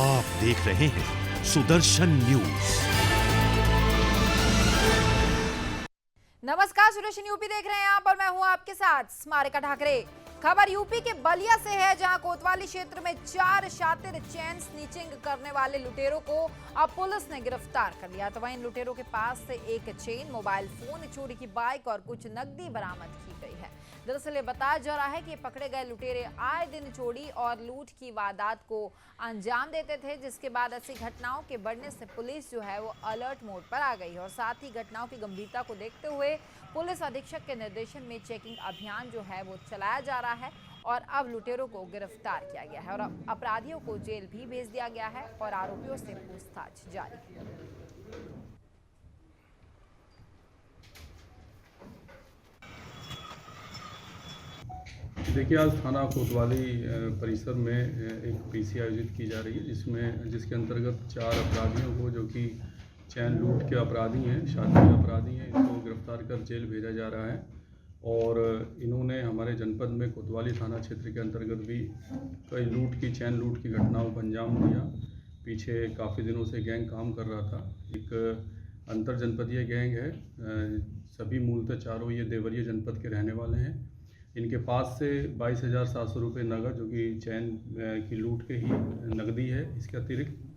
आप देख रहे हैं सुदर्शन न्यूज। नमस्कार, सुदर्शन यूपी देख रहे हैं आप और मैं हूं आपके साथ स्मारिका ठाकरे। खबर यूपी के बलिया से है, जहां कोतवाली क्षेत्र में 4 शातिर चेन स्नीचिंग करने वाले लुटेरों को अब पुलिस ने गिरफ्तार कर लिया। तो वहीं इन लुटेरों के पास से एक चेन, मोबाइल फोन, चोरी की बाइक और कुछ नकदी बरामद की गई है। दरअसल ये बताया जा रहा है कि पकड़े गए लुटेरे आए दिन चोरी और लूट की वारदात को अंजाम देते थे, जिसके बाद ऐसी घटनाओं के बढ़ने से पुलिस जो है वो अलर्ट मोड पर आ गई है। और साथ ही घटनाओं की गंभीरता को देखते हुए पुलिस अधीक्षक के निर्देशन में चेकिंग अभियान जो है वो चलाया जा रहा है और अब लुटेरों को गिरफ्तार किया गया है और अपराधियों को जेल भी भेज दिया गया है और आरोपियों से पूछताछ जारी है। देखिए, आज थाना कोतवाली परिसर में एक पीसी आयोजित की जा रही है, जिसके अंतर्गत 4 अपराधियों को, जो कि चैन लूट के अपराधी हैं, शातिर अपराधी हैं, इनको गिरफ्तार कर जेल भेजा जा रहा है। और इन्होंने हमारे जनपद में कोतवाली थाना क्षेत्र के अंतर्गत भी कई चैन लूट की घटनाओं को अंजाम दिया। पीछे काफ़ी दिनों से गैंग काम कर रहा था। एक अंतर जनपदीय गैंग है। सभी मूलतः चारों ये देवरिया जनपद के रहने वाले हैं। इनके पास से 22,700 रुपये नगद, जो कि चैन की लूट के ही नकदी है, इसके अतिरिक्त।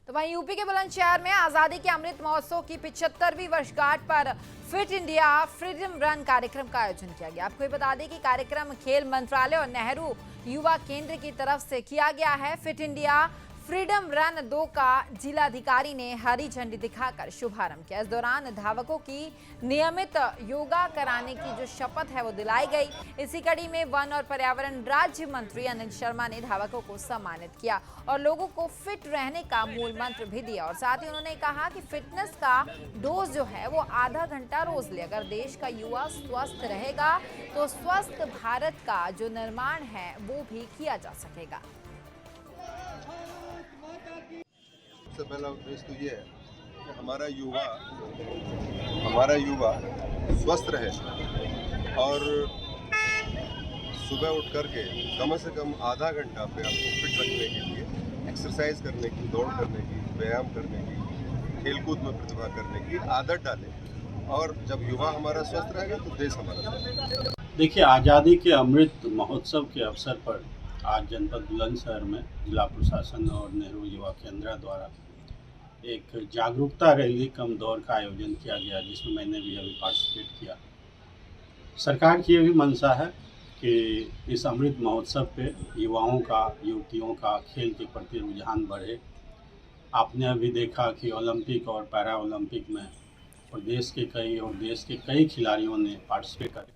तो वहीं यूपी के बुलंदशहर में आजादी के अमृत महोत्सव की 75वीं वर्षगांठ पर फिट इंडिया फ्रीडम रन कार्यक्रम का आयोजन किया गया। आपको बता दें कि कार्यक्रम खेल मंत्रालय और नेहरू युवा केंद्र की तरफ से किया गया है। फिट इंडिया फ्रीडम रन 2 का जिलाधिकारी ने हरी झंडी दिखाकर शुभारंभ किया। इस दौरान धावकों की नियमित योगा कराने की जो शपथ है वो दिलाई गई। इसी कड़ी में वन और पर्यावरण राज्य मंत्री अनिल शर्मा ने धावकों को सम्मानित किया और लोगों को फिट रहने का मूल मंत्र भी दिया। और साथ ही उन्होंने कहा कि फिटनेस का डोज जो है वो आधा घंटा रोज ले। अगर देश का युवा स्वस्थ रहेगा तो स्वस्थ भारत का जो निर्माण है वो भी किया जा सकेगा। सबसे पहला उद्देश्य तो ये है कि हमारा युवा स्वस्थ रहे और सुबह उठ करके कम से कम आधा घंटा पे आपको फिट रखने के लिए एक्सरसाइज करने की, दौड़ करने की, व्यायाम करने की, खेलकूद में प्रतिभा करने की आदत डालें। और जब युवा हमारा स्वस्थ रहेगा तो देश हमारा स्वस्थ रहेगा। देखिए, आज़ादी के अमृत महोत्सव के अवसर पर आज जनपद बुलंदशहर में जिला प्रशासन और नेहरू युवा केंद्र द्वारा एक जागरूकता रैली कम दौड़ का आयोजन किया गया, जिसमें मैंने भी अभी पार्टिसिपेट किया। सरकार की ये भी मंशा है कि इस अमृत महोत्सव पे युवाओं का, युवतियों का खेल के प्रति रुझान बढ़े। आपने अभी देखा कि ओलंपिक और पैरा ओलंपिक में प्रदेश के कई खिलाड़ियों ने पार्टिसिपेट किया।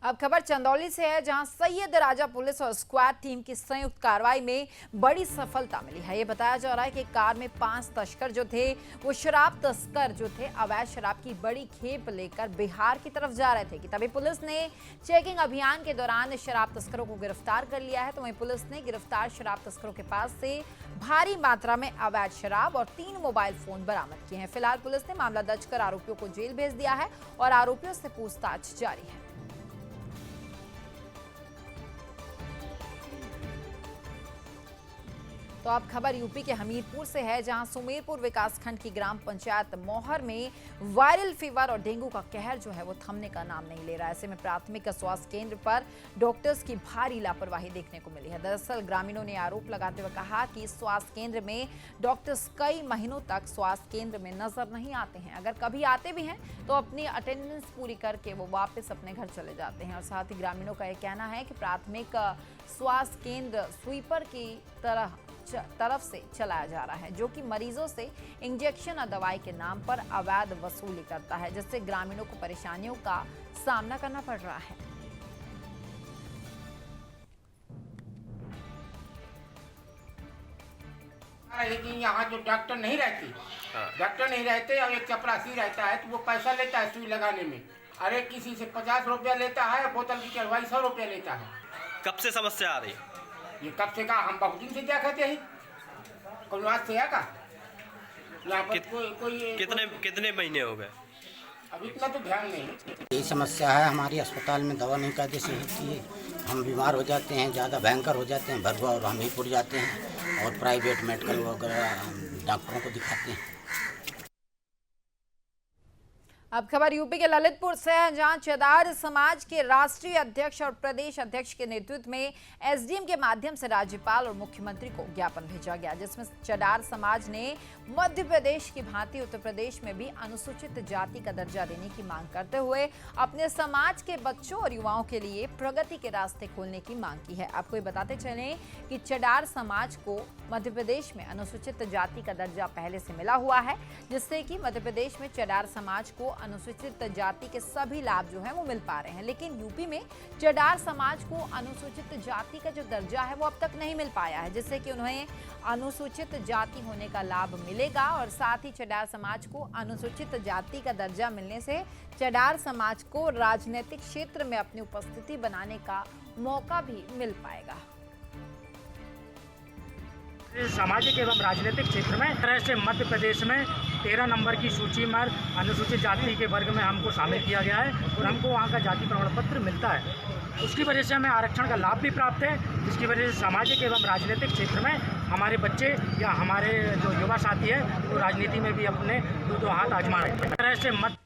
अब खबर चंदौली से है, जहां सैयद राजा पुलिस और स्क्वाड टीम की संयुक्त कार्रवाई में बड़ी सफलता मिली है। ये बताया जा रहा है कि कार में 5 तस्कर जो थे वो शराब तस्कर जो थे अवैध शराब की बड़ी खेप लेकर बिहार की तरफ जा रहे थे कि तभी पुलिस ने चेकिंग अभियान के दौरान शराब तस्करों को गिरफ्तार कर लिया है। तो वहीं पुलिस ने गिरफ्तार शराब तस्करों के पास से भारी मात्रा में अवैध शराब और 3 मोबाइल फोन बरामद किए हैं। फिलहाल पुलिस ने मामला दर्ज कर आरोपियों को जेल भेज दिया है और आरोपियों से पूछताछ जारी है। तो अब खबर यूपी के हमीरपुर से है, जहां सुमेरपुर विकासखंड की ग्राम पंचायत मोहर में वायरल फीवर और डेंगू का कहर जो है वो थमने का नाम नहीं ले रहा है। ऐसे में प्राथमिक स्वास्थ्य केंद्र पर डॉक्टर्स की भारी लापरवाही देखने को मिली है। दरअसल ग्रामीणों ने आरोप लगाते हुए कहा कि स्वास्थ्य केंद्र में डॉक्टर्स कई महीनों तक स्वास्थ्य केंद्र में नजर नहीं आते हैं। अगर कभी आते भी हैं तो अपनी अटेंडेंस पूरी करके वो वापस अपने घर चले जाते हैं। और साथ ही ग्रामीणों का यह कहना है कि प्राथमिक स्वास्थ्य केंद्र स्वीपर की तरफ से चलाया जा रहा है, जो कि मरीजों से इंजेक्शन और दवाई के नाम पर अवैध वसूली करता है, जिससे ग्रामीणों को परेशानियों का सामना करना पड़ रहा है। लेकिन यहाँ जो डॉक्टर नहीं रहते और एक चपरासी रहता है, तो वो पैसा लेता है सुई लगाने में। अरे किसी से 50 रुपया लेता है, बोतल की चढ़वाई 100 रुपया लेता है। कब से समस्या आ रही? ये कब से कहा, हम बहुत दिन से क्या कहते हैं, कौन आज से आएगा यहाँ पर कोई कितने महीने हो गए? अब इतना तो ध्यान नहीं। यही समस्या है हमारी, अस्पताल में दवा नहीं कायदे से होती है, हम बीमार हो जाते हैं, ज़्यादा भयंकर हो जाते हैं, भरवा और हमीरपुर जाते हैं और प्राइवेट मेडिकल वगैरह डॉक्टरों को दिखाते हैं। अब खबर यूपी के ललितपुर से है, जहां चदार समाज के राष्ट्रीय अध्यक्ष और प्रदेश अध्यक्ष के नेतृत्व में एसडीएम के माध्यम से राज्यपाल और मुख्यमंत्री को ज्ञापन भेजा गया, जिसमें चदार समाज ने मध्य प्रदेश की भांति उत्तर प्रदेश में भी अनुसूचित जाति का दर्जा देने की मांग करते हुए अपने समाज के बच्चों और युवाओं के लिए प्रगति के रास्ते खोलने की मांग की है। आपको ये बताते चलें कि चदार समाज को मध्य प्रदेश में अनुसूचित जाति का दर्जा पहले से मिला हुआ है, जिससे कि मध्य प्रदेश में चदार समाज को अनुसूचित जाति के सभी लाभ जो है वो मिल पा रहे हैं। लेकिन यूपी में चदार समाज को अनुसूचित जाति का जो दर्जा है वो अब तक नहीं मिल पाया है, जिससे कि उन्हें अनुसूचित जाति होने का लाभ मिलेगा और साथ ही चदार समाज को अनुसूचित जाति का दर्जा मिलने से चदार समाज को राजनीतिक क्षेत्र में अपनी उपस्थिति बनाने का मौका भी मिल पाएगा। सामाजिक एवं राजनीतिक क्षेत्र में तरह से मध्य प्रदेश में 13 नंबर की सूची में अनुसूचित जाति के वर्ग में हमको शामिल किया गया है और हमको वहाँ का जाति प्रमाण पत्र मिलता है। उसकी वजह से हमें आरक्षण का लाभ भी प्राप्त है, जिसकी वजह से सामाजिक एवं राजनीतिक क्षेत्र में हमारे बच्चे या हमारे जो युवा साथी है वो राजनीति में भी अपने दो हाथ आजमा रहे हैं। तरह से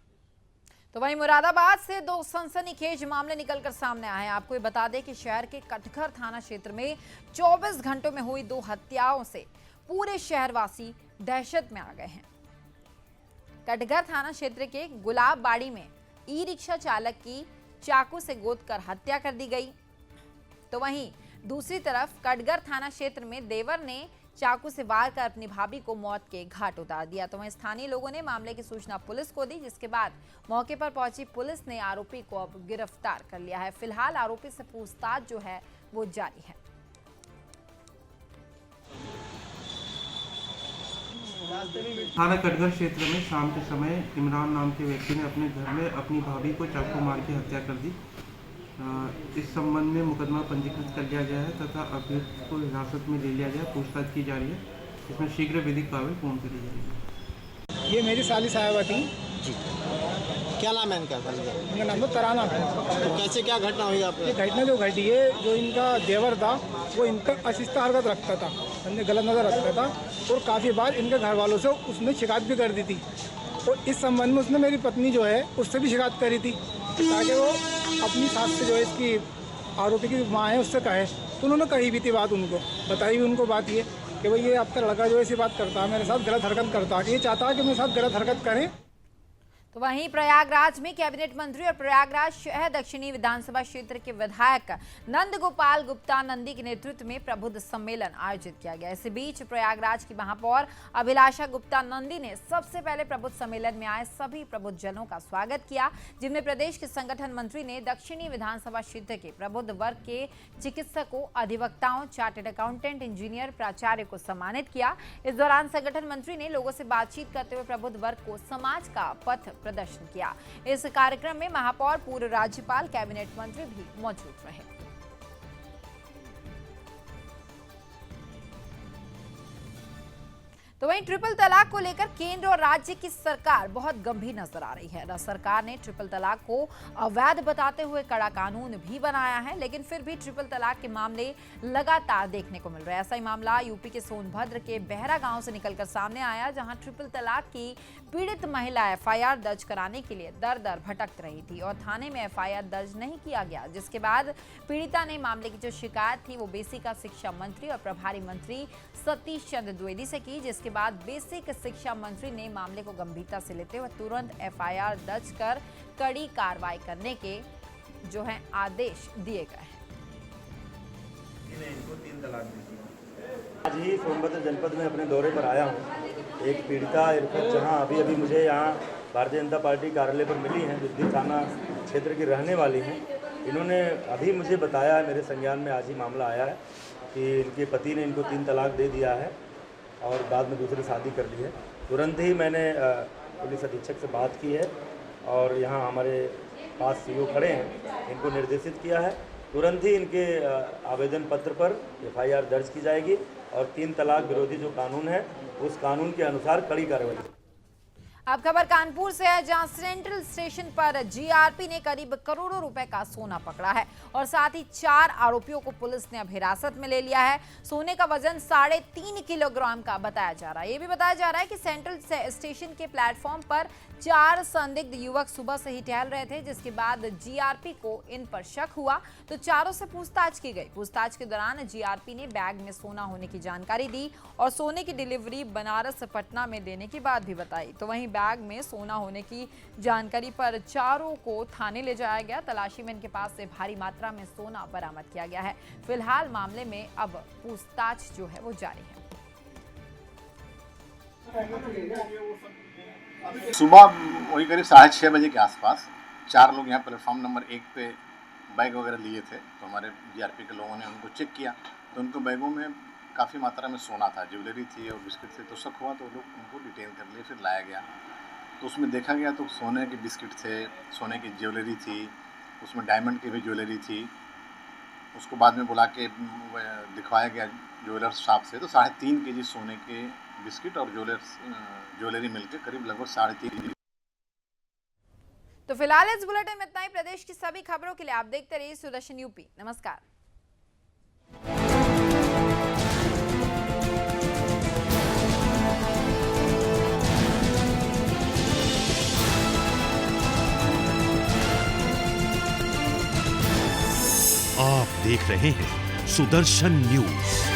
तो वहीं मुरादाबाद से दो सनसनीखेज मामले निकलकर सामने आए हैं। आपको ये बता दें कि शहर के कटघर थाना क्षेत्र में 24 घंटों में हुई 2 हत्याओं से पूरे शहरवासी दहशत में आ गए हैं। कटघर थाना क्षेत्र के गुलाबबाड़ी में ई रिक्शा चालक की चाकू से गोदकर हत्या कर दी गई, तो वहीं दूसरी तरफ कटघर थाना क्षेत्र में देवर ने चाकू से वार कर अपनी भाभी को मौत के घाट उतार दिया। तो वहीं स्थानीय लोगों ने मामले की सूचना पुलिस को दी, जिसके बाद मौके पर पहुंची पुलिस ने आरोपी को अब गिरफ्तार कर लिया है। फिलहाल आरोपी से पूछताछ जो है वो जारी है। थाना कटघर क्षेत्र में शाम के समय इमरान नाम के व्यक्ति ने अपने घर में अपनी भाभी को चाकू मार के हत्या कर दी। इस संबंध में मुकदमा पंजीकृत कर लिया गया है तथा अभियुक्त को हिरासत में ले लिया गया, पूछताछ की जा रही है। इसमें शीघ्र विधिक कार्रवाई पूर्ण करी जाएगी। ये मेरी साली साहिबा थी जी। क्या नाम है इनका? इनका नाम तो तराना है। तो कैसे क्या घटना हुई आपको? ये घटना जो घटी है, जो इनका देवर था वो इनका अशिष्ट हरकत रखता था, इनने गलत नज़र रखता था और काफ़ी बार इनके घर वालों से उसने शिकायत भी कर दी थी। और इस संबंध में उसने मेरी पत्नी जो है उससे भी शिकायत करी थी ताकि वो अपनी सास से जो है इसकी आरोपी की माँ है उससे कहे। तो उन्होंने कही भी थी बात, उनको बताई भी उनको बात ये कि भाई ये आपका लड़का जो ऐसी बात करता है, मेरे साथ गलत हरकत करता है, ये चाहता है कि मेरे साथ गलत हरकत करें। तो वहीं प्रयागराज में कैबिनेट मंत्री और प्रयागराज शहर दक्षिणी विधानसभा क्षेत्र के विधायक नंद गोपाल गुप्ता नंदी के नेतृत्व में प्रबुद्ध सम्मेलन आयोजित किया गया। इसी बीच प्रयागराज की महापौर अभिलाषा गुप्ता नंदी ने सबसे पहले प्रबुद्ध सम्मेलन में आए सभी प्रबुद्ध जनों का स्वागत किया, जिनमें प्रदेश के संगठन मंत्री ने दक्षिणी विधानसभा क्षेत्र के प्रबुद्ध वर्ग के चिकित्सकों, अधिवक्ताओं, चार्टर्ड अकाउंटेंट, इंजीनियर, प्राचार्य को सम्मानित किया। इस दौरान संगठन मंत्री ने लोगों से बातचीत करते हुए प्रबुद्ध वर्ग को समाज का पथ प्रदर्शन किया। इस कार्यक्रम में महापौर, पूर्व राज्यपाल, कैबिनेट मंत्री भी मौजूद रहे। तो वहीं ट्रिपल तलाक को लेकर केंद्र और राज्य की सरकार बहुत गंभीर नजर आ रही है। सरकार ने ट्रिपल तलाक को अवैध बताते हुए कड़ा कानून भी बनाया है, लेकिन फिर भी ट्रिपल तलाक के मामले लगातार देखने को मिल रहे हैं। ऐसा ही मामला यूपी के सोनभद्र के बहरा गांव से निकलकर सामने आया, जहां ट्रिपल तलाक की पीड़ित महिला एफआईआर दर्ज कराने के लिए दर दर भटक रही थी और थाने में एफआईआर दर्ज नहीं किया गया, जिसके बाद पीड़िता ने मामले की जो शिकायत थी वो बेसिक शिक्षा मंत्री और प्रभारी मंत्री सतीश चंद्र द्विवेदी से की, जिसके बाद बेसिक शिक्षा मंत्री ने मामले को गंभीरता से लेते हुए तुरंत एफआईआर दर्ज कर कड़ी कार्रवाई करने के जो है आदेश दिए गए हैं। इनको 3 तलाक दी थी। आज ही सोनभद्र जनपद में अपने दौरे पर आया हूँ। एक पीड़िता इरफत जहाँ अभी मुझे यहाँ भारतीय जनता पार्टी कार्यालय पर मिली हैं, जुद्दी थाना क्षेत्र की रहने वाली हैं। इन्होंने अभी मुझे बताया है, मेरे संज्ञान में आज ही मामला आया है कि इनके पति ने इनको 3 तलाक दे दिया है और बाद में दूसरी शादी कर ली है। तुरंत ही मैंने पुलिस अधीक्षक से बात की है और यहाँ हमारे पास सीओ खड़े हैं, इनको निर्देशित किया है तुरंत ही इनके आवेदन पत्र पर एफआईआर दर्ज की जाएगी और 3 तलाक विरोधी जो कानून है उस कानून के अनुसार कड़ी कार्रवाई। अब खबर कानपुर से है, जहां सेंट्रल स्टेशन पर जीआरपी ने करीब करोड़ों रुपए का सोना पकड़ा है और साथ ही 4 आरोपियों को पुलिस ने अब हिरासत में ले लिया है। सोने का वजन 3.5 किलोग्राम का बताया जा रहा है। ये भी बताया जा रहा है कि सेंट्रल स्टेशन के प्लेटफॉर्म पर 4 संदिग्ध युवक सुबह से ही टहल रहे थे, जिसके बाद जीआरपी को इन पर शक हुआ तो चारों से पूछताछ की गई। पूछताछ के दौरान जीआरपी ने बैग में सोना होने की जानकारी दी और सोने की डिलीवरी बनारस पटना में देने की बात भी बताई। तो वहीं बैग में सोना होने की जानकारी पर चारों को थाने ले जाया गया। तलाशी में इनके पास से भारी मात्रा में सोना बरामद किया गया है। फिलहाल मामले में अब पूछताछ जो है वो जारी है। सुबह वही करीब 6:30 बजे के आसपास 4 लोग यहाँ प्लेटफॉर्म नंबर 1 पे बैग वगैरह लिए थे। तो हमारे जीआरपी के लोगों ने उनको चेक किया तो उनको बैगों में काफ़ी मात्रा में सोना था, ज्वेलरी थी और बिस्किट थे। तो शक हुआ तो लोग उनको डिटेन कर लिए, फिर लाया गया। तो उसमें देखा गया तो सोने के बिस्किट थे, सोने की ज्वेलरी थी, उसमें डायमंड की भी ज्वेलरी थी। उसको बाद में बुला के दिखवाया गया ज्वेलर्स शॉप से, तो 3.5 kg सोने के बिस्किट और ज्वेलरी मिलकर करीब लगभग 3.5 kg। तो फिलहाल इस बुलेटिन में इतना ही। प्रदेश की सभी खबरों के लिए आप देखते रहिए सुदर्शन यूपी। नमस्कार। आप देख रहे हैं सुदर्शन न्यूज।